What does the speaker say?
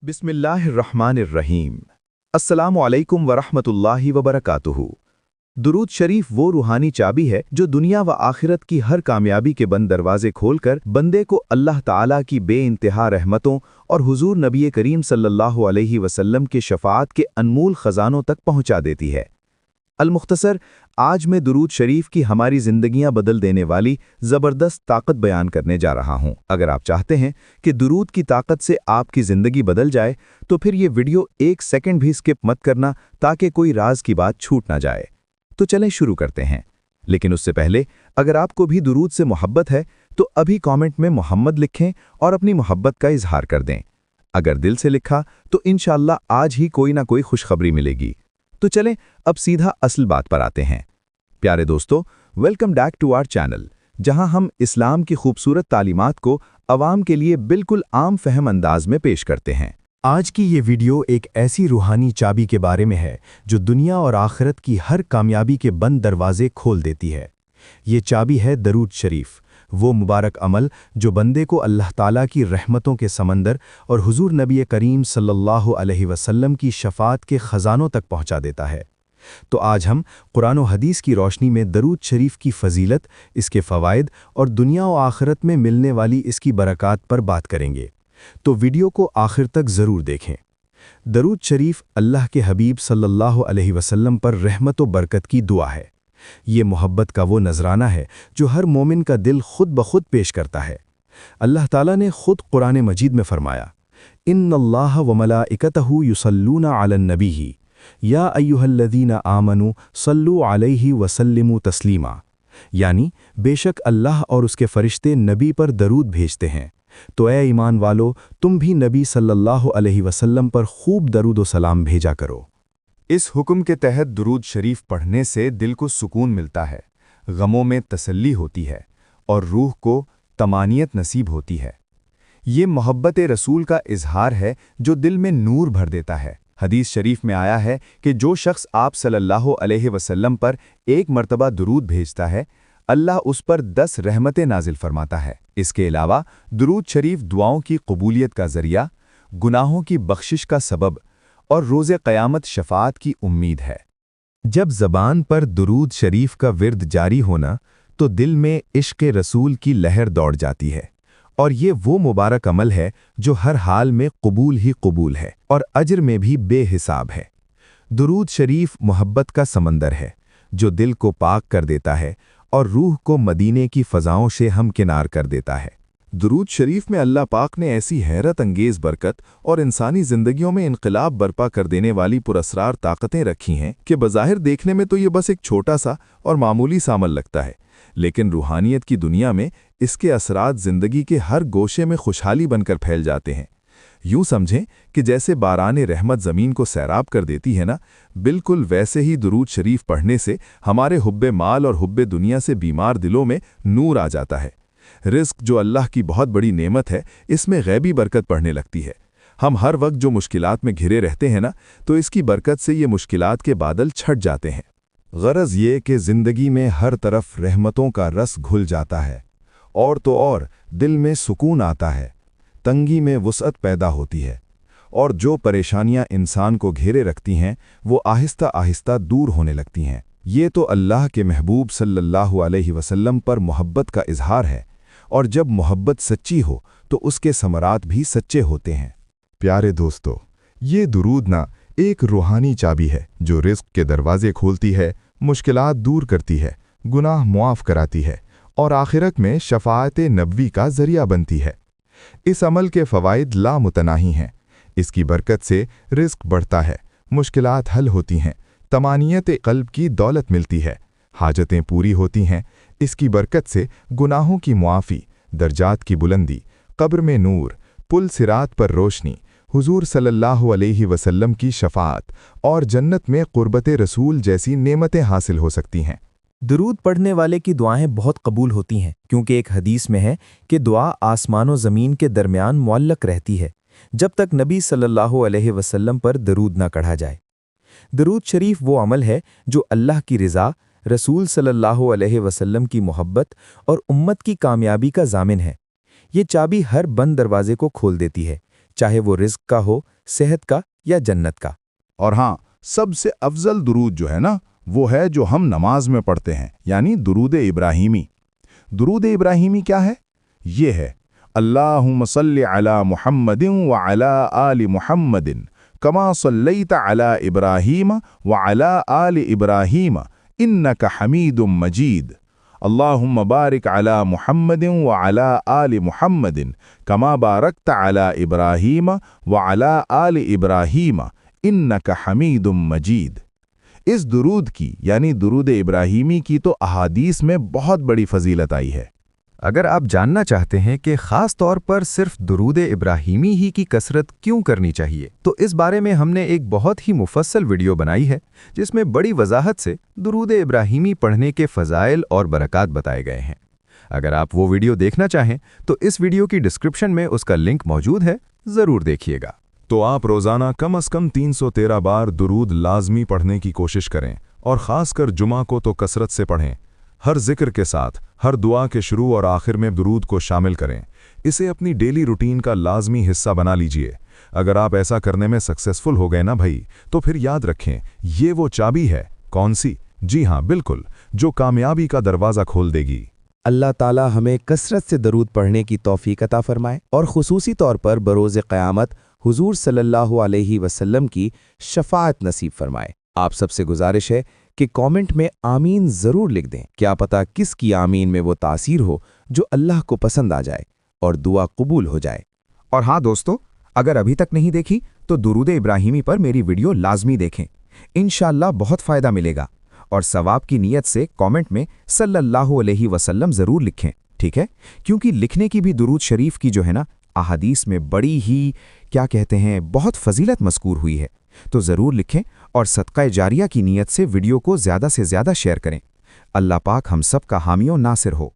बिस्मिल्लाहिर्रहमानिर्रहीम। अस्सलामु अलैकुम वरहमतुल्लाहि वबरकातुहू। दुरूद शरीफ वो रूहानी चाबी है जो दुनिया व आखिरत की हर कामयाबी के बंद दरवाजे खोलकर बंदे को अल्लाह ताला की बेइंतहा रहमतों और हुजूर नबी करीम सल्लल्लाहु अलैहि वसल्लम के शफाअत के अनमोल खजानों तक पहुंचा देती है। अल-मुख्तसर, आज मैं दुरूद शरीफ की हमारी ज़िंदगियां बदल देने वाली ज़बरदस्त ताकत बयान करने जा रहा हूं। अगर आप चाहते हैं कि दुरूद की ताकत से आपकी ज़िंदगी बदल जाए तो फिर ये वीडियो एक सेकंड भी स्किप मत करना ताकि कोई राज की बात छूट ना जाए। तो चलें शुरू करते हैं, लेकिन उससे पहले अगर आपको भी दुरूद से मोहब्बत है तो अभी कॉमेंट में मोहम्मद लिखें और अपनी मोहब्बत का इजहार कर दें। अगर दिल से लिखा तो इंशाअल्लाह आज ही कोई ना कोई खुशखबरी मिलेगी। तो चलें अब सीधा असल बात पर आते हैं। प्यारे दोस्तों, welcome back to our channel, जहां हम इस्लाम की खूबसूरत तालीमात को अवाम के लिए बिल्कुल आम फहम अंदाज में पेश करते हैं। आज की ये वीडियो एक ऐसी रूहानी चाबी के बारे में है जो दुनिया और आखिरत की हर कामयाबी के बंद दरवाजे खोल देती है। ये चाबी है दरूद शरीफ, वो मुबारक अमल जो बंदे को अल्लाह ताला की रहमतों के समंदर और हुजूर नबी करीम सल्लल्लाहु अलैहि वसल्लम की शफाअत के खजानों तक पहुंचा देता है। तो आज हम कुरान और हदीस की रोशनी में दरूद शरीफ की फजीलत, इसके फ़वाइद और दुनिया और आखिरत में मिलने वाली इसकी बरक़ात पर बात करेंगे। तो वीडियो को आखिर तक ज़रूर देखें। दरूद शरीफ अल्लाह के हबीब सल्लल्लाहु अलैहि वसल्लम पर रहमत व बरकत की दुआ है। ये मोहब्बत का वो नजराना है जो हर मोमिन का दिल खुद ब खुद पेश करता है। अल्लाह ताला ने खुद कुरान मजीद में फरमाया, इन्नल्लाह व मलाइकतहु युसल्लूना अलन नबी या अय्युहल्लज़ीना आमनू सल्लू अलैहि व सल्लिमू तस्लीमा, यानी बेशक अल्लाह और उसके फरिश्ते नबी पर दरूद भेजते हैं, तो ए ईमान वालो तुम भी नबी सल्लल्लाहु अलैहि वसल्लम पर खूब दरूद व सलाम भेजा करो। इस हुक्म के तहत दुरूद शरीफ पढ़ने से दिल को सुकून मिलता है, गमों में तसल्ली होती है और रूह को तमानियत नसीब होती है। ये मोहब्बत रसूल का इजहार है जो दिल में नूर भर देता है। हदीस शरीफ में आया है कि जो शख्स आप सल्लल्लाहु अलैहि वसल्लम पर एक मर्तबा दुरूद भेजता है, अल्लाह उस पर 10 रहमतें नाजिल फरमाता है। इसके अलावा दुरूद शरीफ दुआओं की कबूलियत का जरिया, गुनाहों की बख्शिश का सबब और रोज़े क़यामत शफ़ाअत की उम्मीद है। जब ज़बान पर दुरूद शरीफ का विर्द जारी होना तो दिल में इश्क़ रसूल की लहर दौड़ जाती है, और ये वो मुबारक अमल है जो हर हाल में कबूल ही कबूल है और अजर में भी बेहिसाब है। दुरूद शरीफ मोहब्बत का समंदर है जो दिल को पाक कर देता है और रूह को मदीने की फ़ज़ाओं से हमकिनार कर देता है। दुरूद शरीफ में अल्लाह पाक ने ऐसी हैरत अंगेज़ बरकत और इंसानी ज़िंदगियों में इनकलाब बर्पा कर देने वाली पुरअसरार ताकतें रखी हैं कि बज़ाहिर देखने में तो ये बस एक छोटा सा और मामूली सा अमल लगता है, लेकिन रूहानियत की दुनिया में इसके असरात ज़िंदगी के हर गोशे में खुशहाली बनकर फैल जाते हैं। यूँ समझें कि जैसे बारान रहमत ज़मीन को सैराब कर देती है ना, बिल्कुल वैसे ही दुरूद शरीफ पढ़ने से हमारे हुब्बे माल और हुब्बे दुनिया से बीमार दिलों में नूर आ जाता है। रिस्क जो अल्लाह की बहुत बड़ी नेमत है, इसमें गैबी बरकत पड़ने लगती है। हम हर वक्त जो मुश्किलात में घिरे रहते हैं ना, तो इसकी बरकत से ये मुश्किलात के बादल छट जाते हैं। गरज ये कि ज़िंदगी में हर तरफ रहमतों का रस घुल जाता है और तो और दिल में सुकून आता है, तंगी में वुसअत पैदा होती है और जो परेशानियां इंसान को घेरे रखती हैं वो आहिस्ता आहिस्ता दूर होने लगती हैं। ये तो अल्लाह के महबूब सल्लल्लाहु अलैहि वसल्लम पर मोहब्बत का इजहार है, और जब मोहब्बत सच्ची हो तो उसके समरात भी सच्चे होते हैं। प्यारे दोस्तों, ये दुरूद ना एक रूहानी चाबी है जो रिज़्क़ के दरवाजे खोलती है, मुश्किलात दूर करती है, गुनाह मुआफ़ कराती है और आखिरत में शफ़ाअत नबवी का ज़रिया बनती है। इस अमल के फ़वाइद लामुतनाही हैं। इसकी बरकत से रिज़्क़ बढ़ता है, मुश्किलात हल होती हैं, तमानियत क़ल्ब की दौलत मिलती है, हाजतें पूरी होती हैं। इसकी बरकत से गुनाहों की मुआफ़ी, दर्जात की बुलंदी, कब्र में नूर, पुल सिरात पर रोशनी, हुजूर सल्लल्लाहु अलैहि वसल्लम की शफ़ाअत और जन्नत में क़ुर्बत रसूल जैसी नेमतें हासिल हो सकती हैं। दुरूद पढ़ने वाले की दुआएं बहुत कबूल होती हैं, क्योंकि एक हदीस में है कि दुआ आसमान और ज़मीन के दरमियान मुअल्लक रहती है जब तक नबी सल्लल्लाहु अलैहि वसल्लम पर दरूद न कढ़ा जाए। दरूद शरीफ वो अमल है जो अल्लाह की रिज़ा, रसूल सल्लल्लाहु अलैहि वसल्लम की मोहब्बत और उम्मत की कामयाबी का ज़ामिन है। ये चाबी हर बंद दरवाजे को खोल देती है, चाहे वो रिज़्क का हो, सेहत का या जन्नत का। और हाँ, सबसे अफजल दुरूद जो है ना, वो है जो हम नमाज में पढ़ते हैं, यानी दुरूद इब्राहीमी। दुरूद इब्राहीमी क्या है? ये है अल्लाहुम्मा सल्लि अला मुहम्मदिन व अला आलि मुहम्मदिन कमा सल्लैता अला इब्राहीम व अला आलि इब्राहीम इन्नका हमीदुम मजीद। अल्लाहुम्मा बारिक अला मुहम्मदिन व अला आलि मुहम्मदिन कमा बारकता अला इब्राहीम व अला आलि इब्राहीम इन्नका हमीदुम मजीद। इस दुरूद की यानी दुरूद इब्राहीमी की तो अहादीस में बहुत बड़ी फजीलत आई है। अगर आप जानना चाहते हैं कि ख़ास तौर पर सिर्फ दुरूद इब्राहीमी ही की कसरत क्यों करनी चाहिए, तो इस बारे में हमने एक बहुत ही मुफस्सल वीडियो बनाई है, जिसमें बड़ी वजाहत से दुरूद इब्राहीमी पढ़ने के फ़ज़ाइल और बरक़ात बताए गए हैं। अगर आप वो वीडियो देखना चाहें तो इस वीडियो की डिस्क्रिप्शन में उसका लिंक मौजूद है, ज़रूर देखिएगा। तो आप रोज़ाना कम से कम 313 बार दुरूद लाजमी पढ़ने की कोशिश करें, और ख़ासकर जुमा को तो कसरत से पढ़ें। हर जिक्र के साथ हर दुआ के शुरू और आखिर में दुरूद को शामिल करें। इसे अपनी डेली रूटीन का लाजमी हिस्सा बना लीजिए। अगर आप ऐसा करने में सक्सेसफुल हो गए ना भाई, तो फिर याद रखें, ये वो चाबी है। कौन सी? जी हाँ, बिल्कुल, जो कामयाबी का दरवाज़ा खोल देगी। अल्लाह ताला हमें कसरत से दरूद पढ़ने की तौफीक अता फरमाए और ख़ुसूसी तौर पर बरोज़ क़यामत हुज़ूर सल्लल्लाहु अलैहि वसल्लम की शफ़ाअत नसीब फरमाए। आप सबसे गुजारिश है कि कमेंट में आमीन ज़रूर लिख दें। क्या पता किसकी आमीन में वो तासीर हो जो अल्लाह को पसंद आ जाए और दुआ कबूल हो जाए। और हाँ दोस्तों, अगर अभी तक नहीं देखी तो दुरूद इब्राहीमी पर मेरी वीडियो लाजमी देखें। इंशाअल्लाह बहुत फ़ायदा मिलेगा। और सवाब की नीयत से कमेंट में सल्लल्लाहु अलैहि वसल्लम ज़रूर लिखें, ठीक है? क्योंकि लिखने की भी दुरूद शरीफ की जो है ना, अहादीस में बड़ी ही क्या कहते हैं बहुत फजीलत मज़कूर हुई है। तो ज़रूर लिखें और सदका जारिया की नीयत से वीडियो को ज़्यादा से ज़्यादा शेयर करें। अल्लाह पाक हम सब का हामी और नासिर हो।